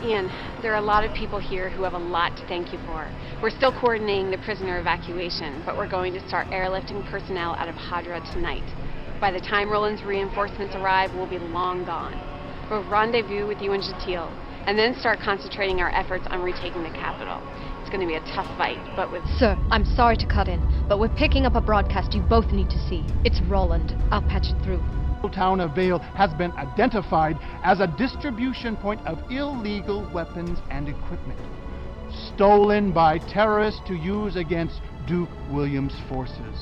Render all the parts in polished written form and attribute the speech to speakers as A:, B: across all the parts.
A: Ian, there are a lot of people here who have a lot to thank you for. We're still coordinating the prisoner evacuation, but we're going to start airlifting personnel out of Hadra tonight. By the time Roland's reinforcements arrive, we'll be long gone. We'll rendezvous with you and Jatil, and then start concentrating our efforts on retaking the capital. It's going to be a tough fight, but with...
B: Sir, I'm sorry to cut in, but we're picking up a broadcast you both need to see. It's Roland. I'll patch it through.
C: The town of Vale has been identified as a distribution point of illegal weapons and equipment, stolen by terrorists to use against Duke William's forces.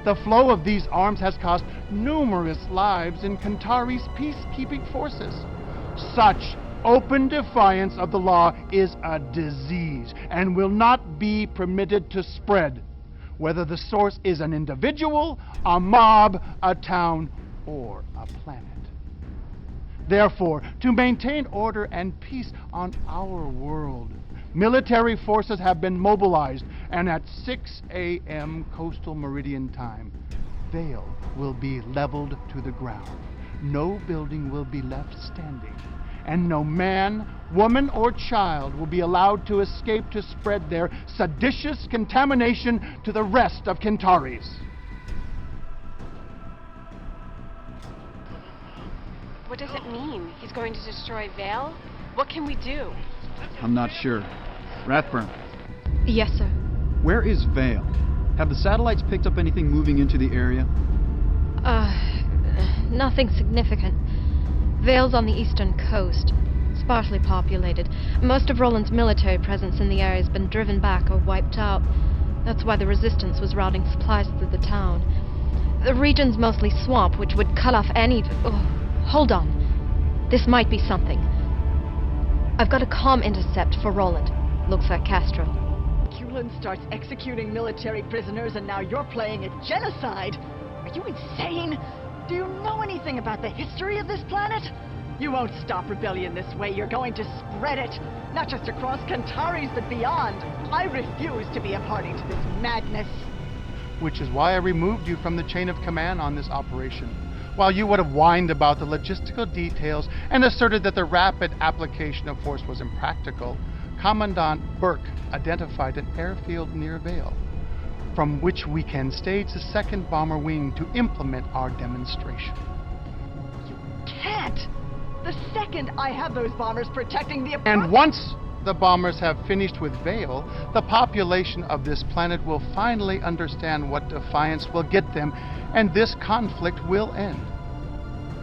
C: The flow of these arms has cost numerous lives in Kantari's peacekeeping forces. Such open defiance of the law is a disease and will not be permitted to spread, whether the source is an individual, a mob, a town, or a planet. Therefore, to maintain order and peace on our world, military forces have been mobilized, and at 6 a.m. Coastal Meridian time, Vale will be leveled to the ground. No building will be left standing, and no man, woman, or child will be allowed to escape to spread their seditious contamination to the rest of Kentaris.
A: What does it mean? He's going to destroy Vale? What can we do?
D: I'm not sure. Rathburn,
B: Yes, sir.
D: where is Vale? Have the satellites picked up anything moving into the area?
B: Nothing significant. Vale's on the eastern coast. Sparsely populated. Most of Roland's military presence in the area has been driven back or wiped out. That's why the resistance was routing supplies through the town. The region's mostly swamp, which would cut off any... hold on. This might be something. I've got a comm intercept for Roland. Looks like Castro.
E: Roland starts executing military prisoners and now you're playing at genocide. Are you insane? Do you know anything about the history of this planet? You won't stop rebellion this way. You're going to spread it. Not just across Kentaris, but beyond. I refuse to be a party to this madness.
C: Which is why I removed you from the chain of command on this operation. While you would have whined about the logistical details and asserted that the rapid application of force was impractical, Commandant Burke identified an airfield near Vale, from which we can stage the 2nd Bomber Wing to implement our demonstration.
E: You can't! The second I have those bombers protecting the...
C: And once the bombers have finished with Vale, the population of this planet will finally understand what defiance will get them, and this conflict will end.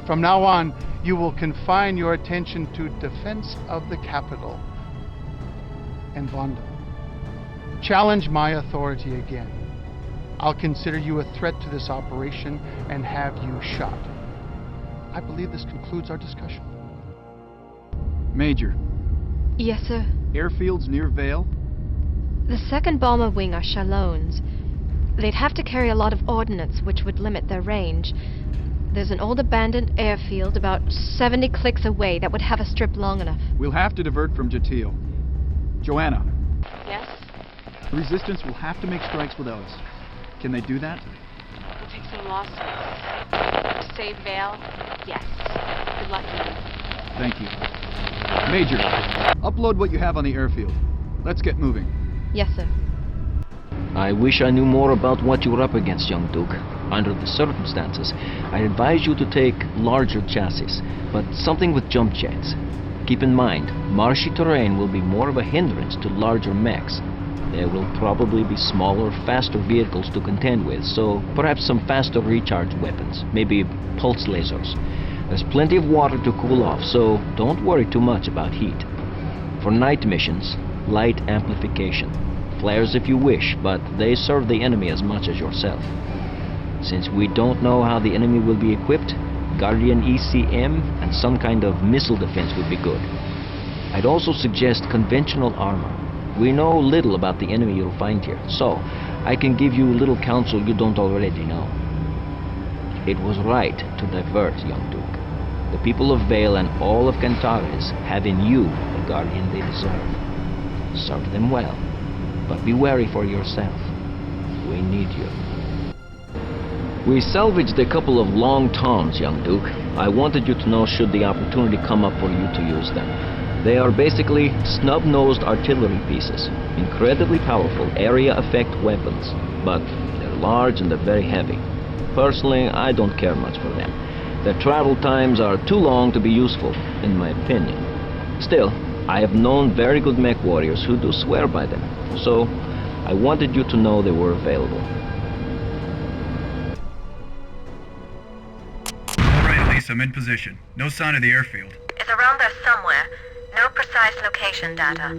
C: From now on, you will confine your attention to defense of the capital and Vonda. Challenge my authority again. I'll consider you a threat to this operation and have you shot. I believe this concludes our discussion.
D: Major,
B: Yes, sir.
D: airfields near Vale?
B: The 2nd Bomber Wing are Shallones. They'd have to carry a lot of ordnance, which would limit their range. There's an old abandoned airfield about 70 clicks away that would have a strip long enough.
D: We'll have to divert from Jatil. Joanna,
A: Yes?
D: the Resistance will have to make strikes without us. Can they do that?
A: We'll take some losses. To save Vale? Yes. Good luck, Ian.
D: Thank you. Major, upload what you have on the airfield. Let's get moving.
B: Yes, sir.
F: I wish I knew more about what you're up against, young Duke. Under the circumstances, I advise you to take larger chassis, but something with jump jets. Keep in mind, marshy terrain will be more of a hindrance to larger mechs. There will probably be smaller, faster vehicles to contend with, so perhaps some faster recharge weapons, maybe pulse lasers. There's plenty of water to cool off, so don't worry too much about heat. For night missions, light amplification. Flares if you wish, but they serve the enemy as much as yourself. Since we don't know how the enemy will be equipped, Guardian ECM and some kind of missile defense would be good. I'd also suggest conventional armor. We know little about the enemy you'll find here, so I can give you little counsel you don't already know. It was right to divert, young Duke. The people of Vale and all of Kentaris have in you the Guardian they deserve. Serve them well, but be wary for yourself. We need you. We salvaged a couple of long toms, young Duke. I wanted you to know should the opportunity come up for you to use them. They are basically snub-nosed artillery pieces. Incredibly powerful area effect weapons, but they're large and they're very heavy. Personally, I don't care much for them. Their travel times are too long to be useful, in my opinion. Still, I have known very good mech warriors who do swear by them, so I wanted you to know they were available.
D: All right, Elise, I'm in position. No sign of the airfield.
G: It's around there somewhere. No precise location data.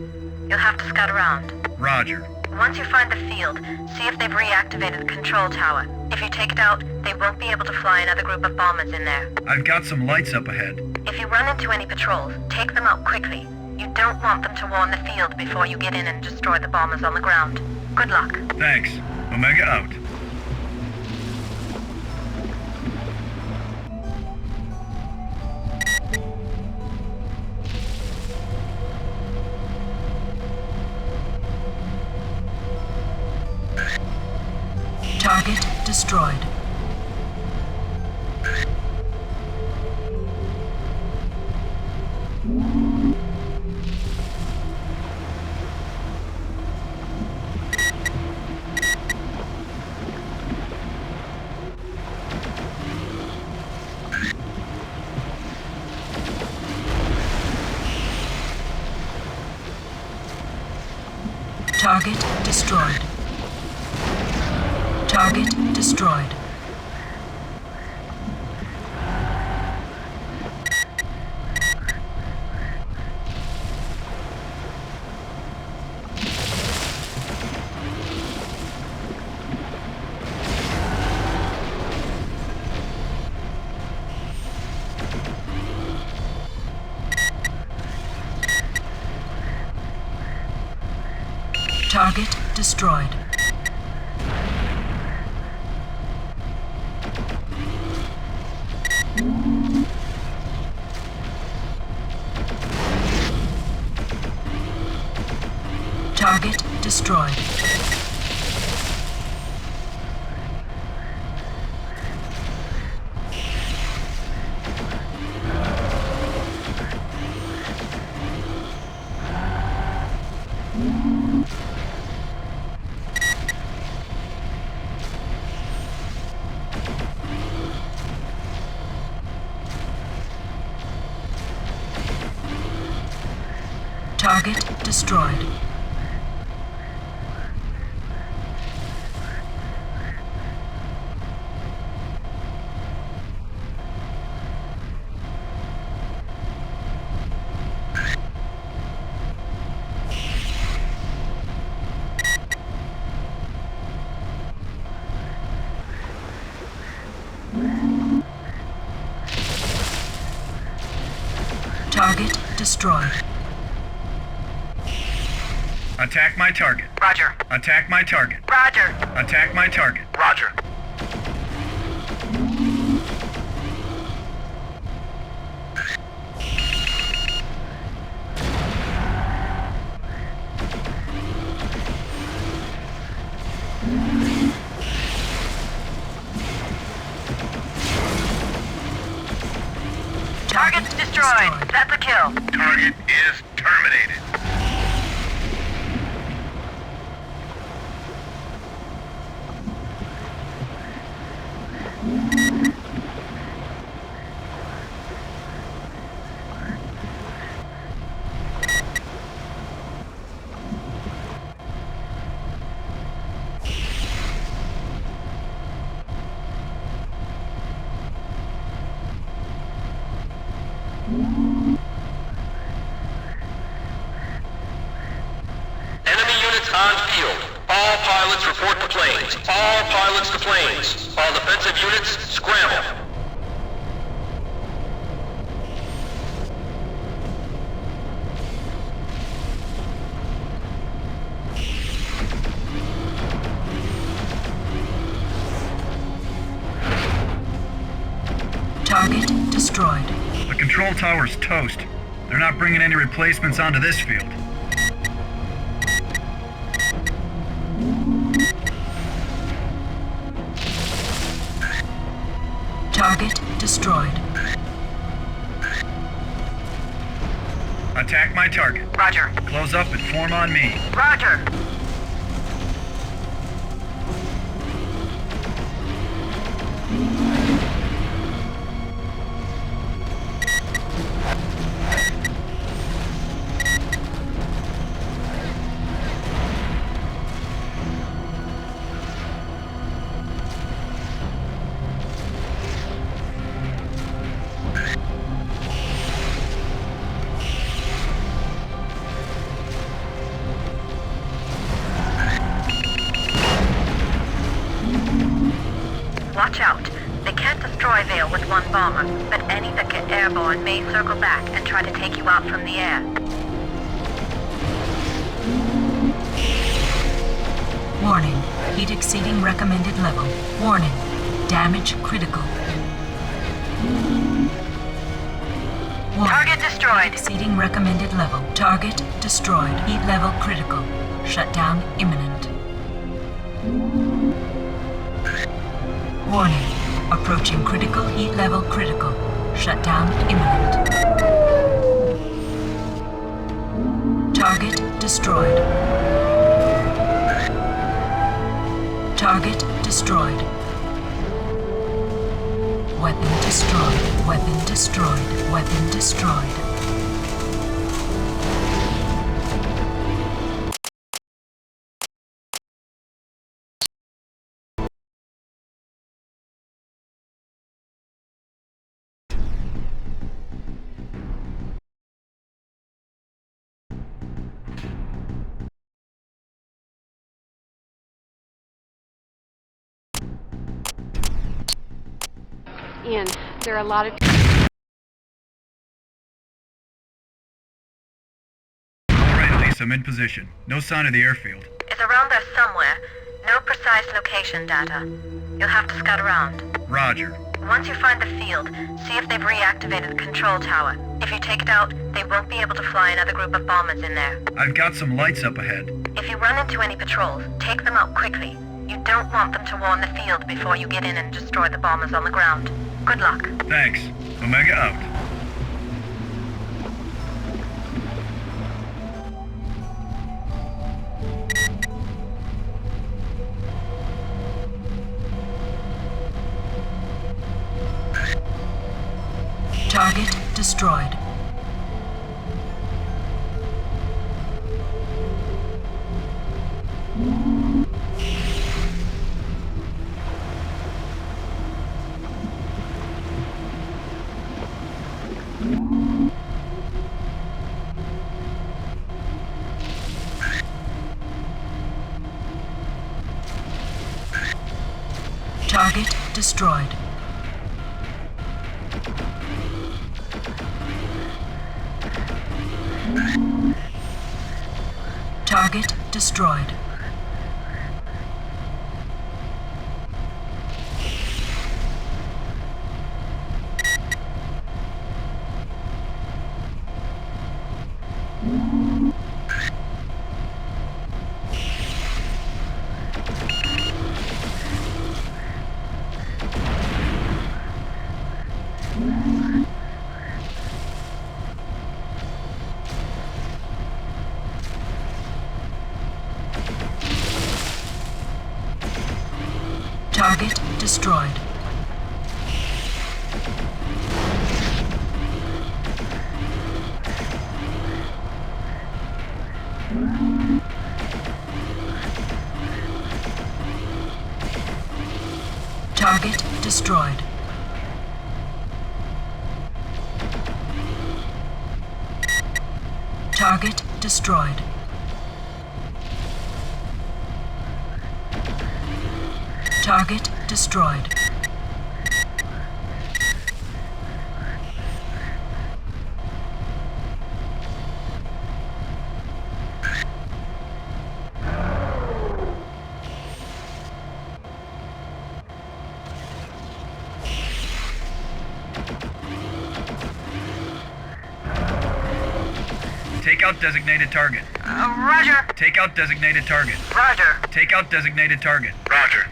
G: You'll have to scout around.
D: Roger.
G: Once you find the field, see if they've reactivated the control tower. If you take it out, they won't be able to fly another group of bombers in there.
D: I've got some lights up ahead.
G: If you run into any patrols, take them out quickly. You don't want them to warn the field before you get in and destroy the bombers on the ground. Good luck.
D: Thanks. Omega out.
G: Target destroyed. Target destroyed. Target destroyed. Target destroyed. Target destroyed. Target destroyed. Target destroyed.
D: Attack my target.
G: Roger.
D: Attack my target.
G: Roger.
D: Attack my target.
G: Roger. Target's destroyed. That's a kill.
H: Target is terminated. Enemy units on field. All pilots report to planes. All pilots to planes. All defensive units, scramble.
G: Target destroyed.
D: The control tower's toast. They're not bringing any replacements onto this field.
G: Target destroyed.
D: Attack my target.
G: Roger.
D: Close up and form on me.
G: Roger. Watch out. They can't destroy Vale with one bomber, but any that get airborne may circle back and try to take you out from the air.
I: Warning. Heat exceeding recommended level. Warning. Damage critical. Warning.
G: Target destroyed.
I: Exceeding recommended level. Target destroyed. Heat level critical. Shutdown imminent. Warning. Approaching critical heat level critical. Shutdown imminent. Target destroyed. Target destroyed. Weapon destroyed. Weapon destroyed. Weapon destroyed.
A: Ian, there are a lot of...
D: Alright, Elise, I'm in position. No sign of the airfield.
G: It's around there somewhere. No precise location data. You'll have to scout around.
D: Roger.
G: Once you find the field, see if they've reactivated the control tower. If you take it out, they won't be able to fly another group of bombers in there.
D: I've got some lights up ahead.
G: If you run into any patrols, take them out quickly. You don't want them to warn the field before you get in and destroy the bombers on the ground. Good luck.
D: Thanks. Omega out.
I: Target destroyed. Target destroyed. Target destroyed. Target destroyed. Target destroyed. Target destroyed. Target destroyed.
D: Take out designated target.
G: Roger.
D: Take out designated target.
G: Roger.
D: Take out designated target.
H: Roger.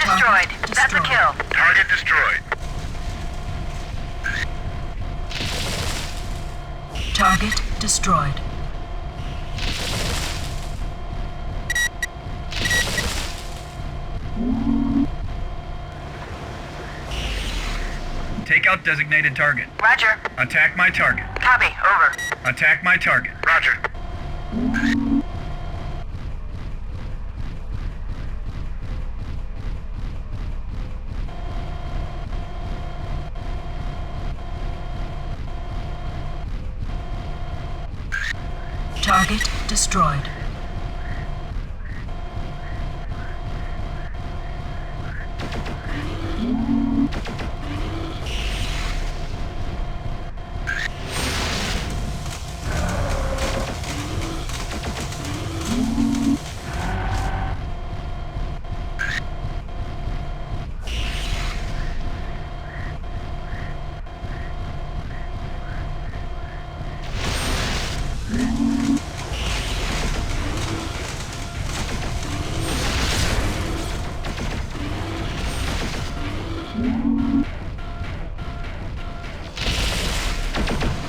G: destroyed. That's a kill.
H: Target destroyed.
I: Target destroyed.
J: Take out designated target.
G: Roger.
J: Attack my target.
G: Copy. Over.
J: Attack my target.
H: Roger.
I: Target destroyed.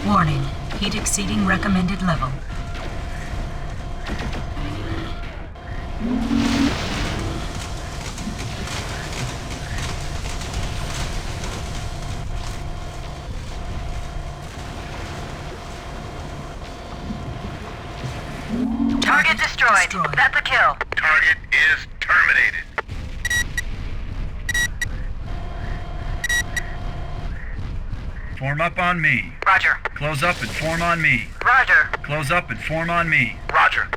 I: Warning, heat exceeding recommended level.
G: Target destroyed. That's a kill.
H: Target is terminated.
J: Form up on me.
G: Roger.
J: Close up and form on me.
G: Roger.
J: Close up and form on me.
H: Roger.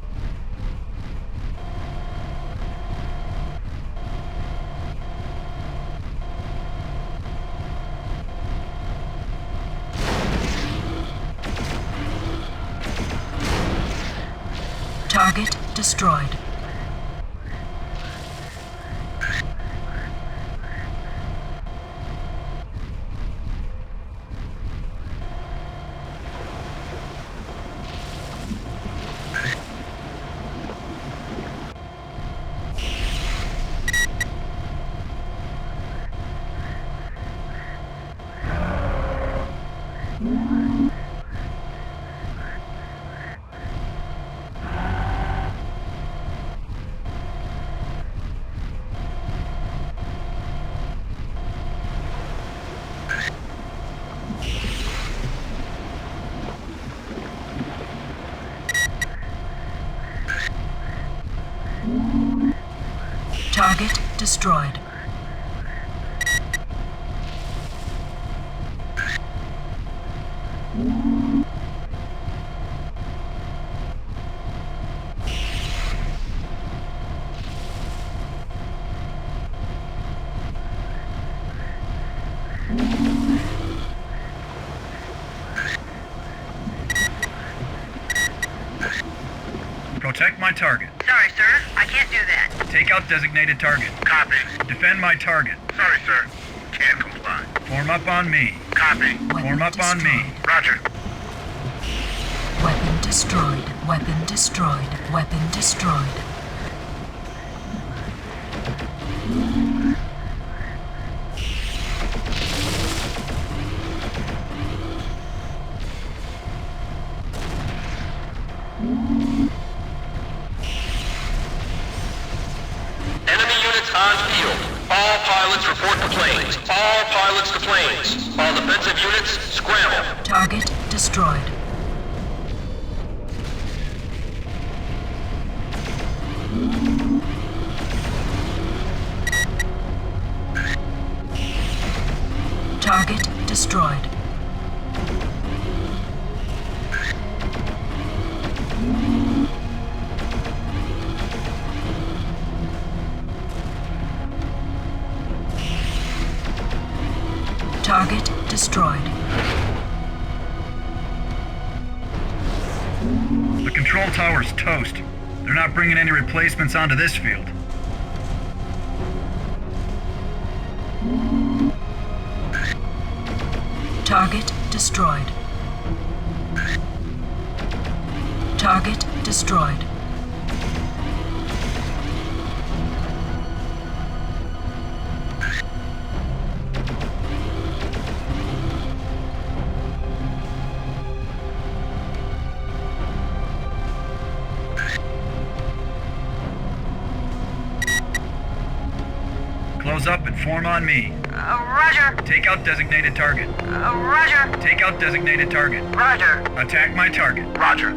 I: Target destroyed. Target destroyed.
J: Protect my target.
G: Sorry, sir. I can't do that.
J: Take out designated target.
H: Copy.
J: Defend my target.
H: Sorry, sir. Can't comply.
J: Form up on me.
H: Copy.
J: Form up on me.
H: Roger.
I: Weapon destroyed. Weapon destroyed. Weapon destroyed.
H: Enemy units on field. All pilots report to planes. All pilots to planes. All defensive units, scramble.
I: Target destroyed. Target destroyed. Target destroyed.
J: The control tower's toast. They're not bringing any replacements onto this field.
I: Target destroyed. Target destroyed.
J: Close up and form on me.
G: Roger.
J: Take out designated target.
G: Roger.
J: Take out designated target.
G: Roger.
J: Attack my target.
H: Roger.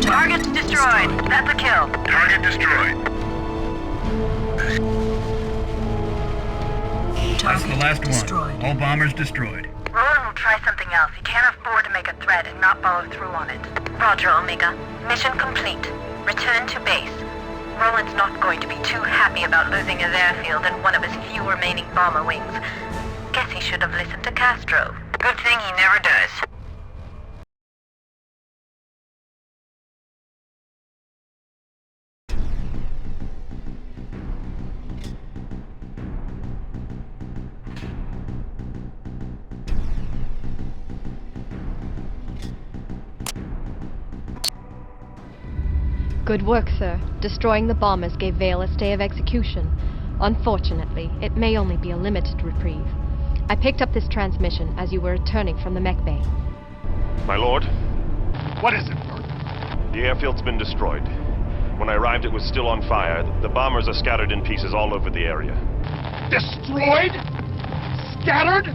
G: Target destroyed. That's a kill.
H: Target destroyed.
J: That's the last
I: destroyed.
J: one. All bombers destroyed.
G: Roland will try something else. He can't afford to make a threat and not follow through on it. Roger, Omega. Mission complete. Return to base. Roland's not going to be too happy about losing his airfield and one of his few remaining bomber wings. Guess he should have listened to Castro. Good thing he never does.
B: Good work, sir. Destroying the bombers gave Vale a stay of execution. Unfortunately, it may only be a limited reprieve. I picked up this transmission as you were returning from the mech bay.
H: My lord,
C: What is it, Burke?
H: the airfield's been destroyed. When I arrived, it was still on fire. The bombers are scattered in pieces all over the area.
C: Destroyed? Scattered?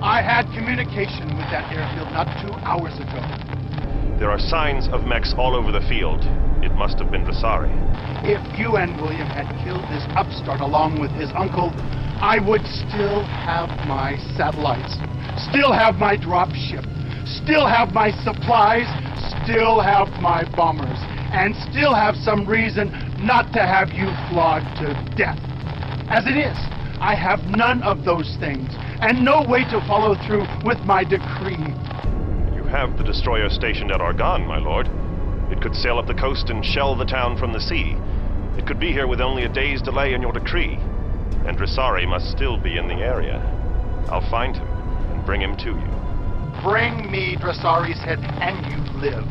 C: I had communication with that airfield not 2 hours ago.
H: There are signs of mechs all over the field. It must have been Dresari.
C: If you and William had killed this upstart along with his uncle, I would still have my satellites, still have my drop ship, still have my supplies, still have my bombers, and still have some reason not to have you flogged to death. As it is, I have none of those things, and no way to follow through with my decree.
H: You have the destroyer stationed at Argonne, my lord. It could sail up the coast and shell the town from the sea. It could be here with only a day's delay in your decree. And Dresari must still be in the area. I'll find him and bring him to you.
C: Bring me Dresari's head and you live.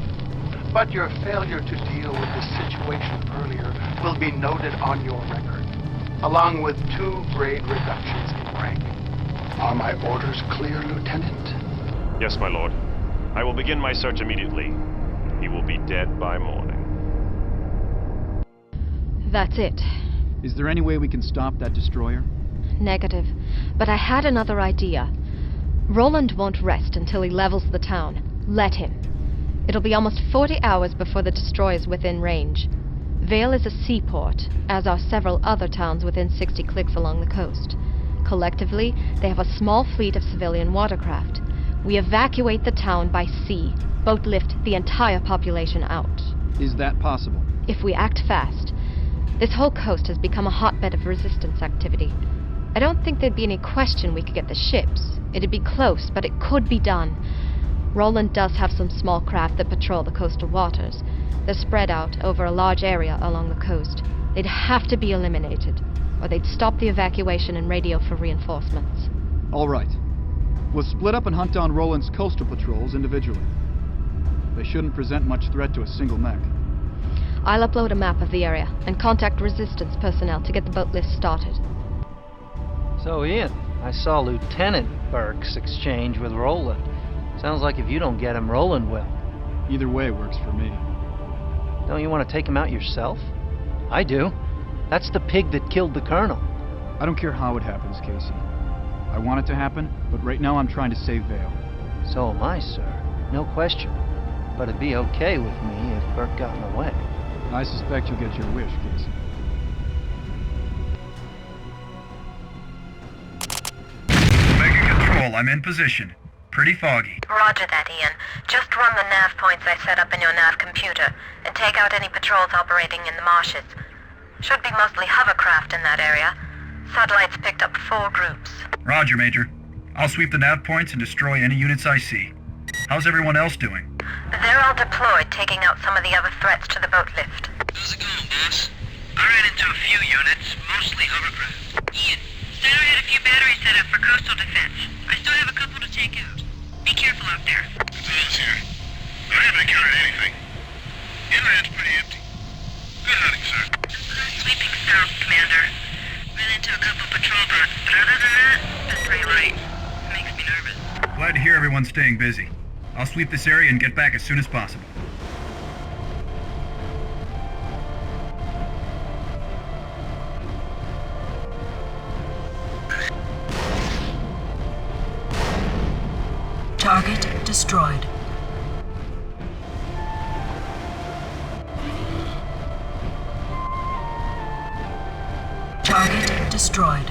C: But your failure to deal with the situation earlier will be noted on your record, along with 2 grade reductions in rank. Are my orders clear, Lieutenant?
H: Yes, my lord. I will begin my search immediately. He will be dead by morning.
B: That's it.
D: Is there any way we can stop that destroyer?
B: Negative. But I had another idea. Roland won't rest until he levels the town. Let him. It'll be almost 40 hours before the destroyer's within range. Vale is a seaport, as are several other towns within 60 clicks along the coast. Collectively, they have a small fleet of civilian watercraft. We evacuate the town by sea. Boat lift the entire population out.
D: Is that possible?
B: If we act fast. This whole coast has become a hotbed of resistance activity. I don't think there'd be any question we could get the ships. It'd be close, but it could be done. Roland does have some small craft that patrol the coastal waters. They're spread out over a large area along the coast. They'd have to be eliminated, or they'd stop the evacuation and radio for reinforcements.
D: All right. We'll split up and hunt down Roland's coastal patrols individually. They shouldn't present much threat to a single mech.
B: I'll upload a map of the area and contact resistance personnel to get the boat list started.
K: So, Ian, I saw Lieutenant Burke's exchange with Roland. Sounds like if you don't get him, Roland will.
D: Either way works for me.
K: Don't you want to take him out yourself? I do. That's the pig that killed the colonel.
D: I don't care how it happens, Casey. I want it to happen, but right now I'm trying to save Vale.
K: So am I, sir. No question. But it'd be okay with me if Burke got in the way.
D: I suspect you'll get your wish, Casey.
J: Omega Control, I'm in position. Pretty foggy.
G: Roger that, Ian. Just run the nav points I set up in your nav computer, and take out any patrols operating in the marshes. Should be mostly hovercraft in that area. Satellites picked up 4 groups.
J: Roger, Major. I'll sweep the nav points and destroy any units I see. How's everyone else doing?
G: They're all deployed, taking out some of the other threats to the boat lift.
L: How's it going, boss? I ran into a few units, mostly hovercraft.
G: Ian, Center had a few batteries set up for coastal defense. I still have a couple to take out. Be careful out there.
L: Vale's here. I haven't encountered anything. Inland's pretty empty. Good hunting, sir.
G: Sweeping south, Commander. Ran into a couple patrol boats, but other than that, been pretty light. Makes me nervous.
J: Glad to hear everyone's staying busy. I'll sweep this area and get back as soon as possible.
I: Target destroyed. Target destroyed.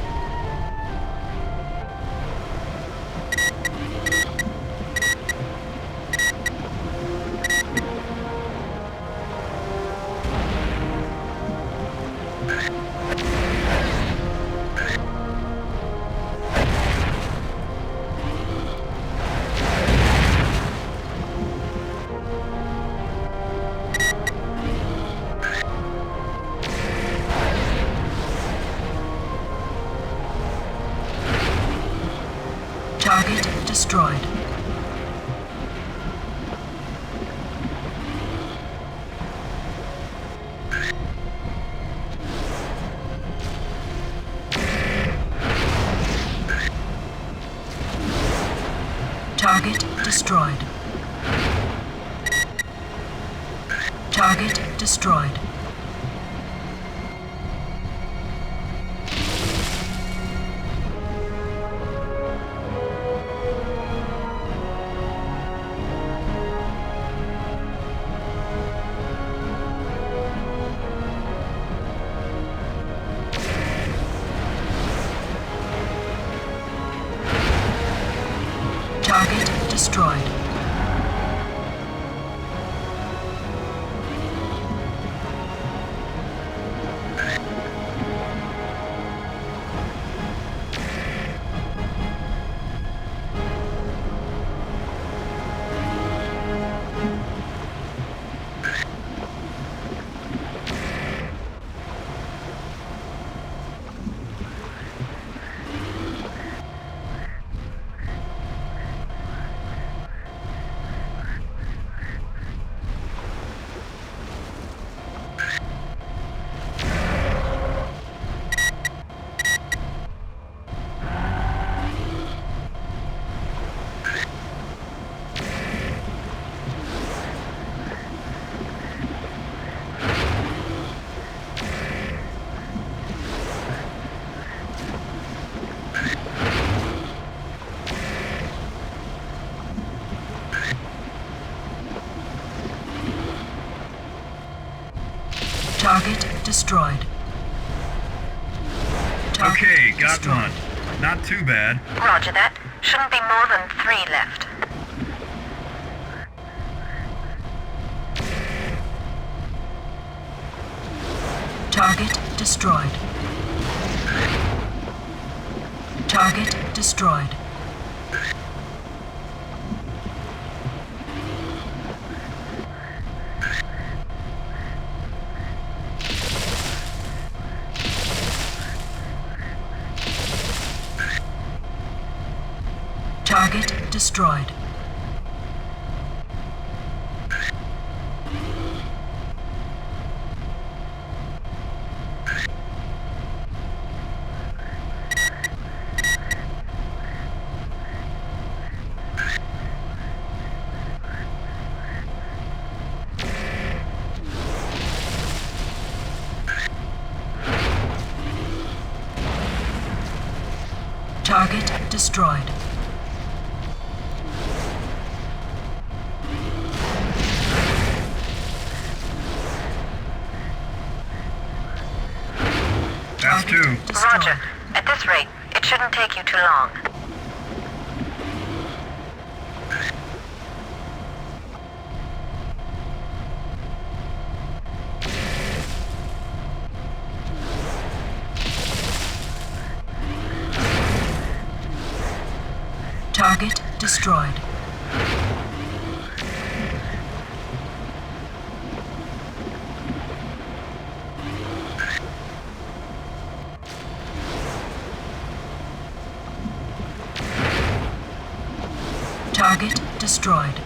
I: Target destroyed. Target destroyed. Target destroyed. Target destroyed. Target destroyed.
J: Okay, got one. Not too bad.
G: Roger that. Shouldn't be more than 3 left.
I: Target destroyed. Target destroyed. Target destroyed. Target destroyed.
J: That's 2.
G: Roger. At this rate, it shouldn't take you too long.
I: Target destroyed. Target destroyed.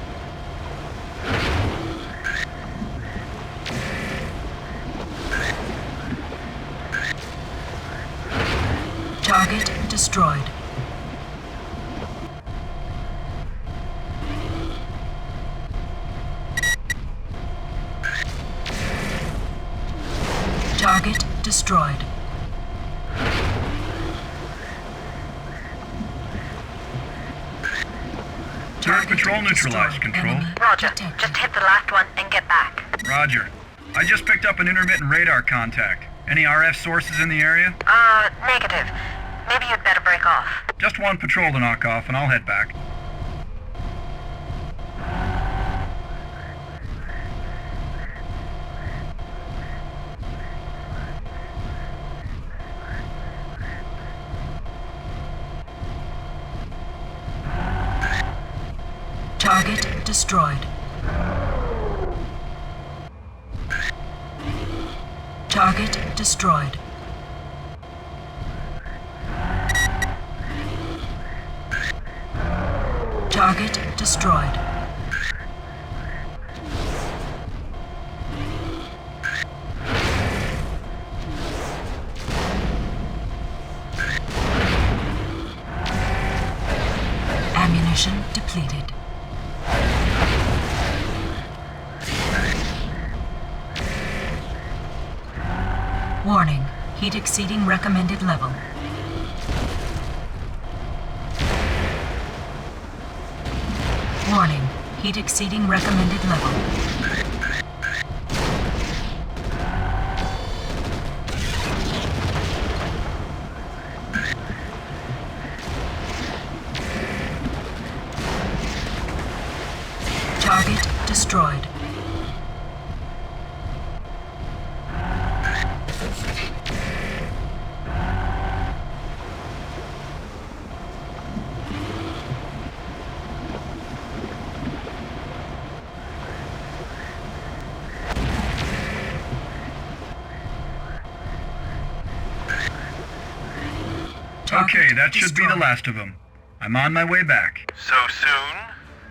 I: Target destroyed. Target destroyed.
J: Turret patrol neutralized, Control.
G: Roger. Just hit the last one and get back.
J: Roger. I just picked up an intermittent radar contact. Any RF sources in the area?
G: Negative. Maybe you'd better break off.
J: Just one patrol to knock off, and I'll head back.
I: Target destroyed. Target destroyed. Target destroyed. Ammunition depleted. Warning, heat exceeding recommended level. Warning, heat exceeding recommended level. Target destroyed.
J: Okay, that should be the last of them. I'm on my way back.
L: So soon?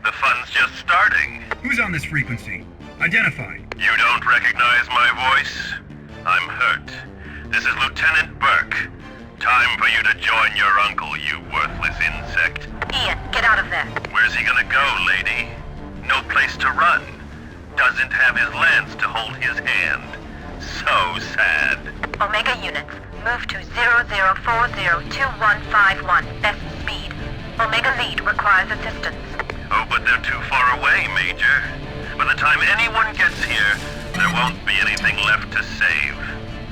L: The fun's just starting.
J: Who's on this frequency? Identify.
L: You don't recognize my voice? I'm hurt. This is Lieutenant Burke. Time for you to join your uncle, you worthless insect.
G: Ian, get out of there.
L: Where's he gonna go, lady? No place to run. Doesn't have his lance to hold his hand. So sad.
G: Omega units, move to 00402151. Best speed. Omega lead requires assistance.
L: Oh, but they're too far away, Major. By the time anyone gets here, there won't be anything left to save.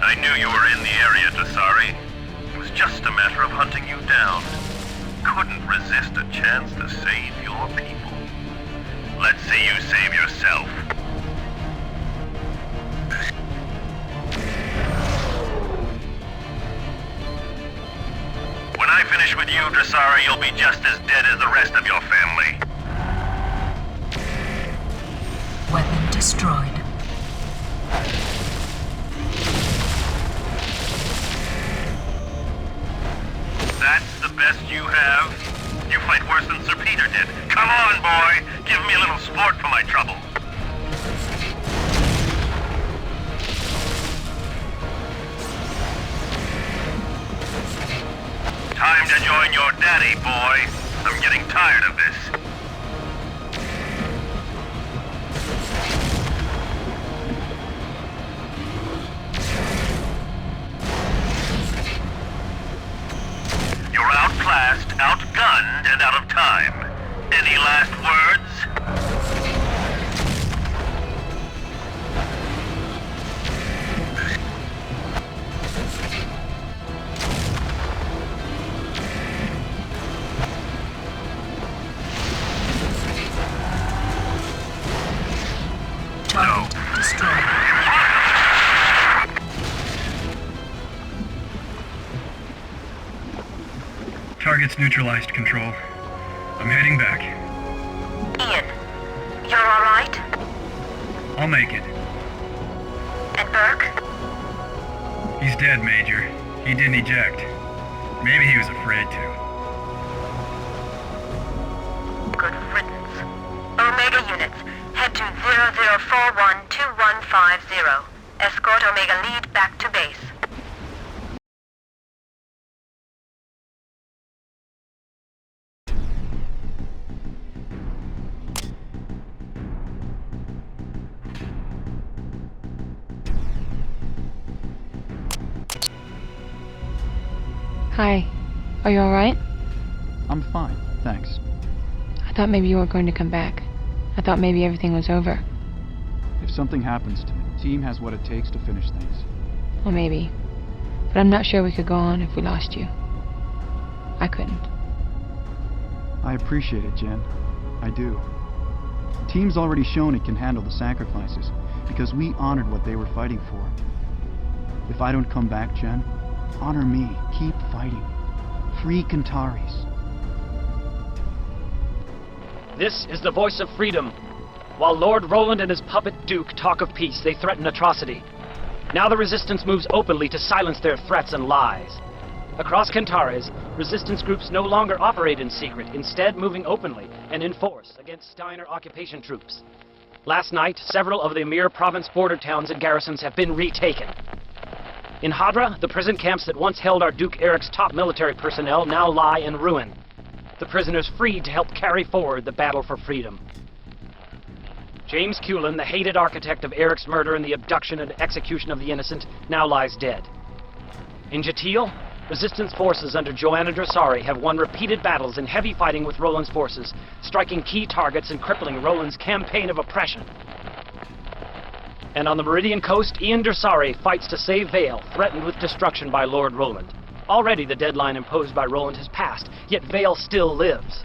L: I knew you were in the area, Dresari. It was just a matter of hunting you down. Couldn't resist a chance to save your people. Let's see you save yourself. When I finish with you, Dresari, you'll be just as dead as the rest of your family.
I: Weapon destroyed.
L: That's the best you have? You fight worse than Sir Peter did. Come on, boy! Give me a little sport for my trouble. Time to join your daddy, boy. I'm getting tired of this. You're outclassed, outgunned, and out of time. Any last words?
I: Target destroyed.
J: Target's neutralized, Control. I'm heading back.
G: Ian, you're alright?
J: I'll make it.
G: And Burke?
J: He's dead, Major. He didn't eject. Maybe he was afraid to.
G: Good riddance. Omega units, head to 00412150. Escort Omega lead back to base.
A: Hi. Are you alright?
D: I'm fine, thanks.
A: I thought maybe you were going to come back. I thought maybe everything was over.
D: If something happens to me, the team has what it takes to finish things.
A: Well, maybe. But I'm not sure we could go on if we lost you. I couldn't.
D: I appreciate it, Jen. I do. The team's already shown it can handle the sacrifices, because we honored what they were fighting for. If I don't come back, Jen, honor me. Keep fighting. Free Kentaris.
M: This is the voice of freedom. While Lord Roland and his puppet Duke talk of peace, they threaten atrocity. Now the Resistance moves openly to silence their threats and lies. Across Kentaris, Resistance groups no longer operate in secret, instead moving openly and in force against Steiner occupation troops. Last night, several of the Amir province border towns and garrisons have been retaken. In Hadra, the prison camps that once held our Duke Eric's top military personnel now lie in ruin. The prisoners freed to help carry forward the battle for freedom. James Cullen, the hated architect of Eric's murder and the abduction and execution of the innocent, now lies dead. In Jatil, Resistance forces under Joanna Dresari have won repeated battles in heavy fighting with Roland's forces, striking key targets and crippling Roland's campaign of oppression. And on the Meridian coast, Ian Dresari fights to save Vale, threatened with destruction by Lord Roland. Already the deadline imposed by Roland has passed, yet Vale still lives.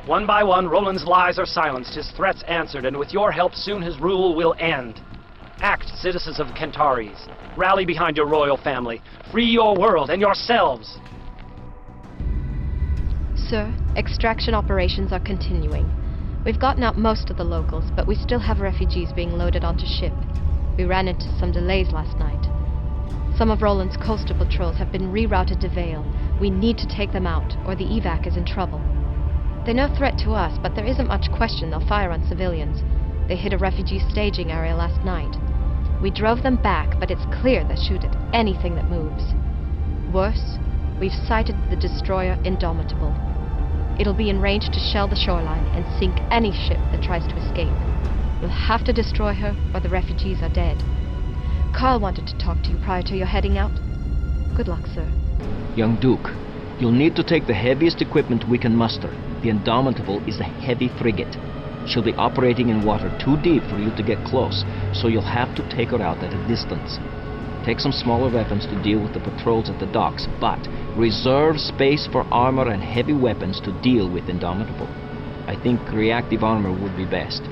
M: One by one, Roland's lies are silenced, his threats answered, and with your help, soon his rule will end. Act, citizens of Kentaris. Rally behind your royal family. Free your world and yourselves.
B: Sir, extraction operations are continuing. We've gotten out most of the locals, but we still have refugees being loaded onto ship. We ran into some delays last night. Some of Roland's coastal patrols have been rerouted to Vale. We need to take them out, or the evac is in trouble. They're no threat to us, but there isn't much question they'll fire on civilians. They hit a refugee staging area last night. We drove them back, but it's clear they'll shoot at anything that moves. Worse, we've sighted the destroyer Indomitable. It'll be in range to shell the shoreline and sink any ship that tries to escape. We'll have to destroy her, or the refugees are dead. Carl wanted to talk to you prior to your heading out. Good luck, sir.
F: Young Duke, you'll need to take the heaviest equipment we can muster. The Indomitable is a heavy frigate. She'll be operating in water too deep for you to get close, so you'll have to take her out at a distance. Take some smaller weapons to deal with the patrols at the docks, but reserve space for armor and heavy weapons to deal with Indomitable. I think reactive armor would be best.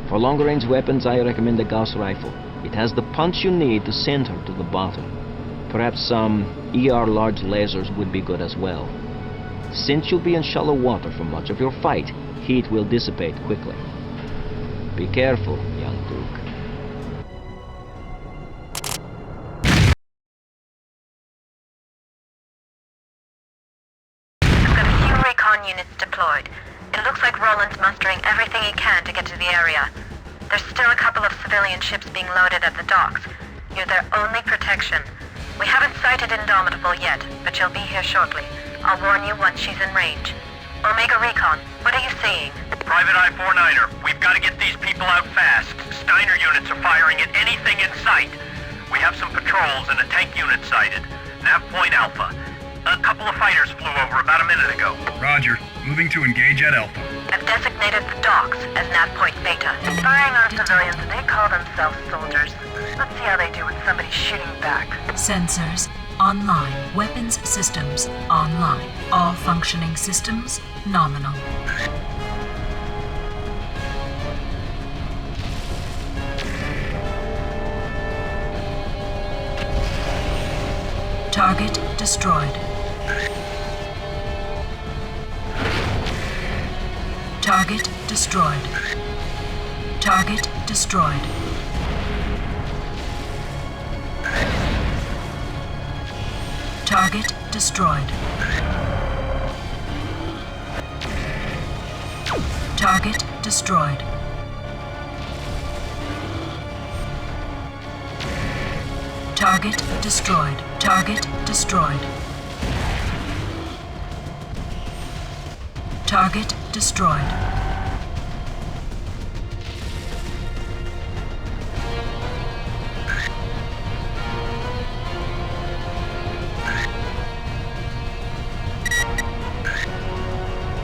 F: For longer-range weapons, I recommend the Gauss rifle. It has the punch you need to send her to the bottom. Perhaps some ER large lasers would be good as well. Since you'll be in shallow water for much of your fight, heat will dissipate quickly. Be careful, young Duke.
G: I've got a few recon units deployed. It looks like Roland's mustering everything he can to get to the area. There's still a couple of civilian ships being loaded at the docks. You're their only protection. We haven't sighted Indomitable yet, but she'll be here shortly. I'll warn you once she's in range. Omega Recon, what are you seeing?
L: Private I-49er, we've got to get these people out fast. Steiner units are firing at anything in sight. We have some patrols and a tank unit sighted. Nav Point Alpha. A couple of fighters flew over about a minute ago.
J: Roger. Moving to engage at Alpha.
G: I've designated the docks as Nav Point Beta. Firing on civilians, they call themselves soldiers. Let's see how they do with somebody shooting back.
I: Sensors online. Weapons systems online. All functioning systems nominal. Target destroyed. Target destroyed. Target destroyed. Target destroyed. Target destroyed. Target destroyed. Target destroyed. Target destroyed.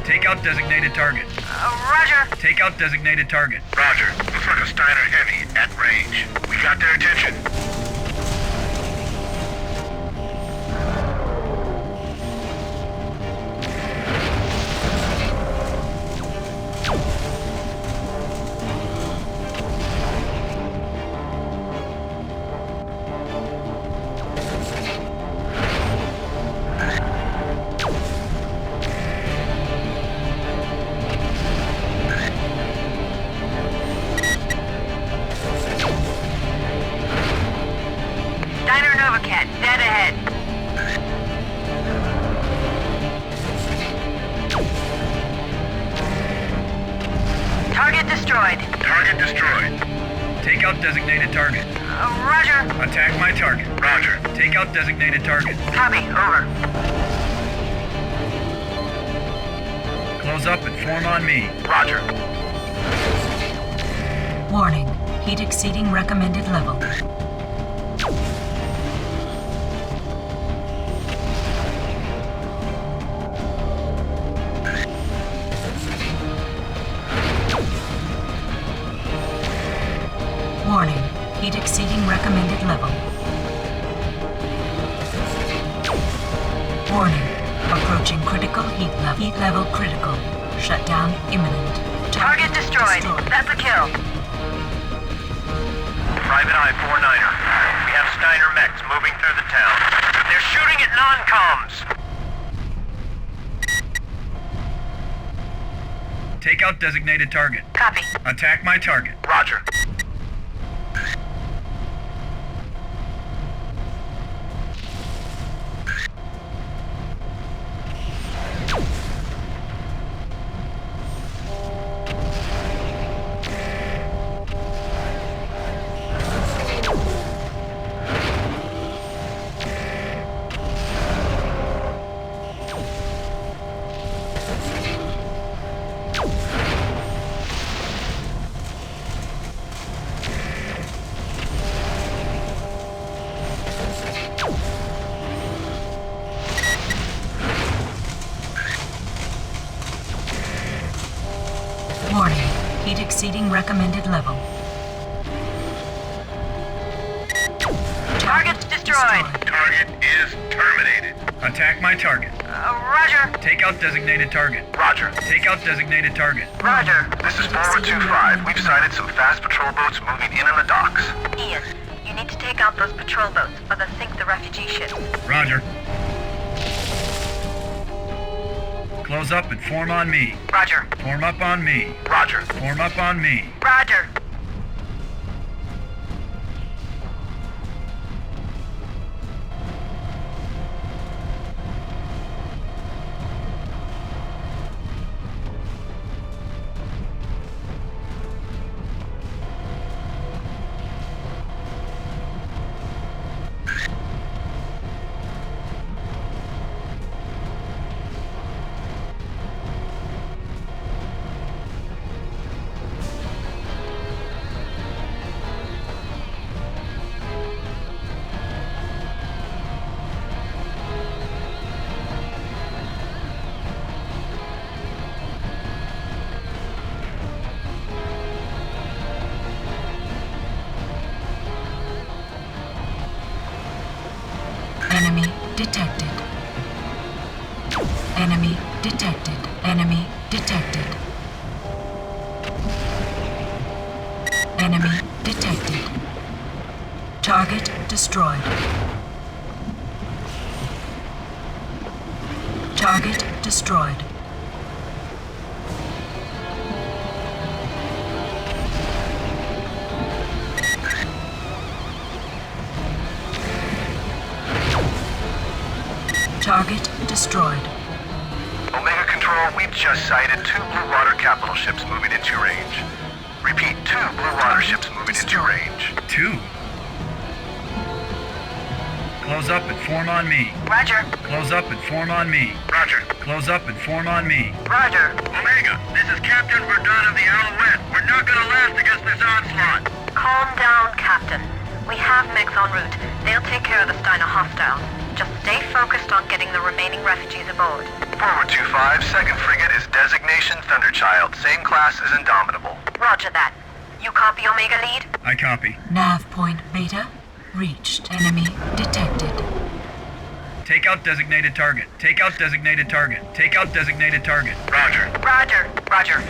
J: Take out designated target.
G: Roger.
J: Take out designated target.
L: Roger. Looks like a Steiner Heavy at range. We got their attention.
J: Designated target.
G: Roger.
J: Attack my target.
L: Roger.
J: Take out designated target.
G: Copy. Over.
J: Close up and form on me.
L: Roger.
I: Warning. Heat exceeding recommended level. Warning. Heat exceeding recommended level. Warning. Approaching critical heat level. Heat level critical. Shutdown imminent.
G: Target destroyed. That's a kill.
L: Private Eye 4-9er. We have Steiner mechs moving through the town. They're shooting at non-coms.
J: Take out designated target.
G: Copy.
J: Attack my target.
L: Roger.
I: Exceeding recommended level.
G: Target's destroyed.
L: Target is terminated.
J: Attack my target.
G: Roger.
J: Take out designated target.
L: Roger.
J: Take out designated target.
G: Roger.
L: This is Forward 2-5. We've sighted some fast patrol boats moving in on the docks.
G: Ian, you need to take out those patrol boats or they'll sink the refugee ships.
J: Roger. Close up and form on me.
G: Roger.
J: Form up on me.
L: Roger.
J: Form up on me.
G: Roger.
I: Enemy detected. Enemy detected. Enemy detected. Enemy detected. Target destroyed. Target destroyed. destroyed.
L: Omega Control, we've just sighted 2 Blue Water capital ships moving into your range. Repeat, 2 Blue Water ships moving into your range.
J: 2. Close up and form on me.
G: Roger.
J: Close up and form on me.
L: Roger.
J: Close up and form on me.
G: Roger.
L: Omega, this is Captain Verdun of the Alouette. We're not gonna last against this onslaught.
G: Calm down, Captain. We have mechs en route. They'll take care of the Steiner hostile. Just stay focused on getting the remaining refugees aboard.
L: Forward 2-5, second frigate is designation Thunderchild, same class as Indomitable.
G: Roger that. You copy Omega lead?
J: I copy.
I: Nav point Beta reached. Enemy detected.
J: Take out designated target. Take out designated target. Take out designated target.
L: Roger.
G: Roger. Roger.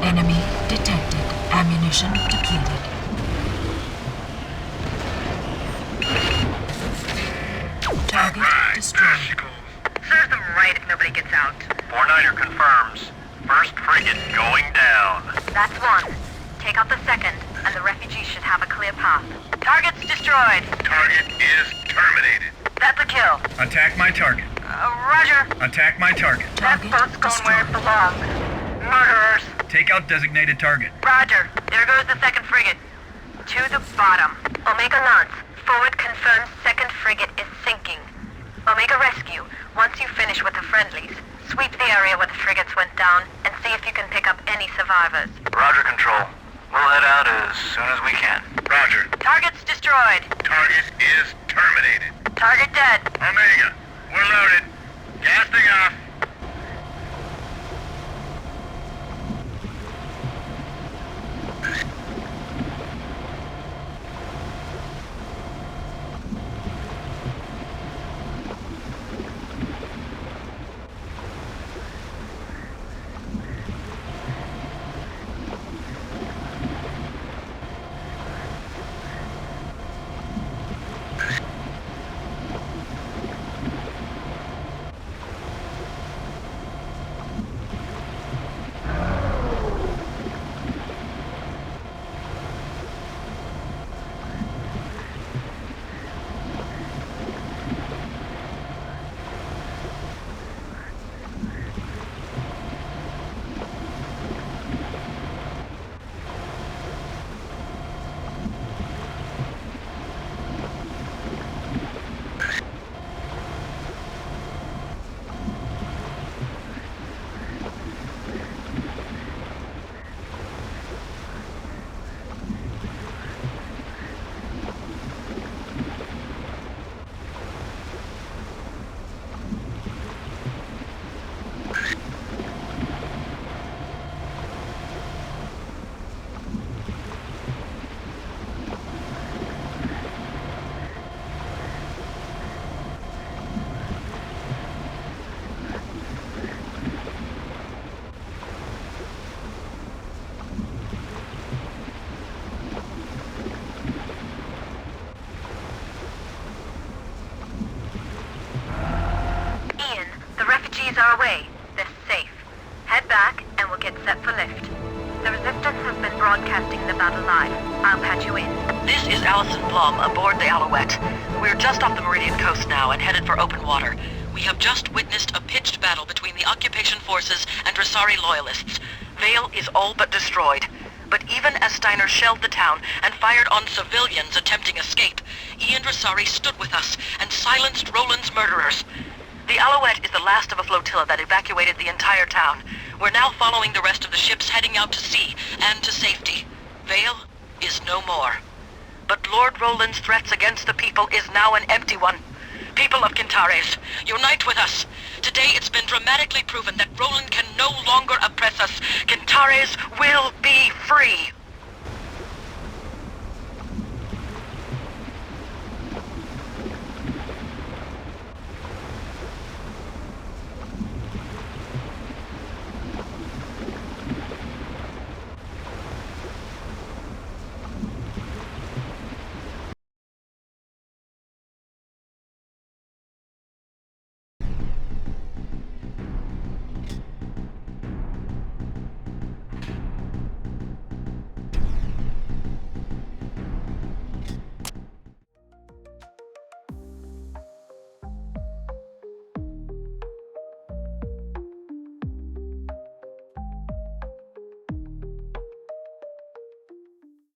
I: Enemy detected. Ammunition depleted. Target destroyed.
G: Serves them right if nobody gets out.
L: 4-9er confirms. First frigate going down.
G: That's one. Take out the second, and the refugees should have a clear path. Target's destroyed.
L: Target is terminated.
G: That's a kill.
J: Attack my target.
G: Roger.
J: Attack my target.
G: That boat's going where it belongs. Murderers.
J: Take out designated target.
G: Roger. There goes the second frigate. To the bottom. Omega Lance. Forward confirms second frigate is sinking. Omega Rescue. Once you finish with the friendlies, sweep the area where the frigates went down and see if you can pick up any survivors.
L: Roger, Control. We'll head out as soon as we can. Roger.
G: Target's destroyed.
L: Target is terminated.
G: Target dead.
L: Omega, we're loaded. Casting off.
G: Our way. They're safe. Head back and we'll get set for lift. The Resistance has been broadcasting the battle live. I'll patch you in.
N: This is Allison Blum aboard the Alouette. We're just off the Meridian coast now and headed for open water. We have just witnessed a pitched battle between the occupation forces and Dresari loyalists. Vale is all but destroyed. But even as Steiner shelled the town and fired on civilians attempting escape, Ian Dresari stood with us and silenced Roland's murderers. The Alouette is the last of a flotilla that evacuated the entire town. We're now following the rest of the ships heading out to sea and to safety. Vale is no more. But Lord Roland's threats against the people is now an empty one. People of Kintares, unite with us. Today it's been dramatically proven that Roland can no longer oppress us. Kintares will be free.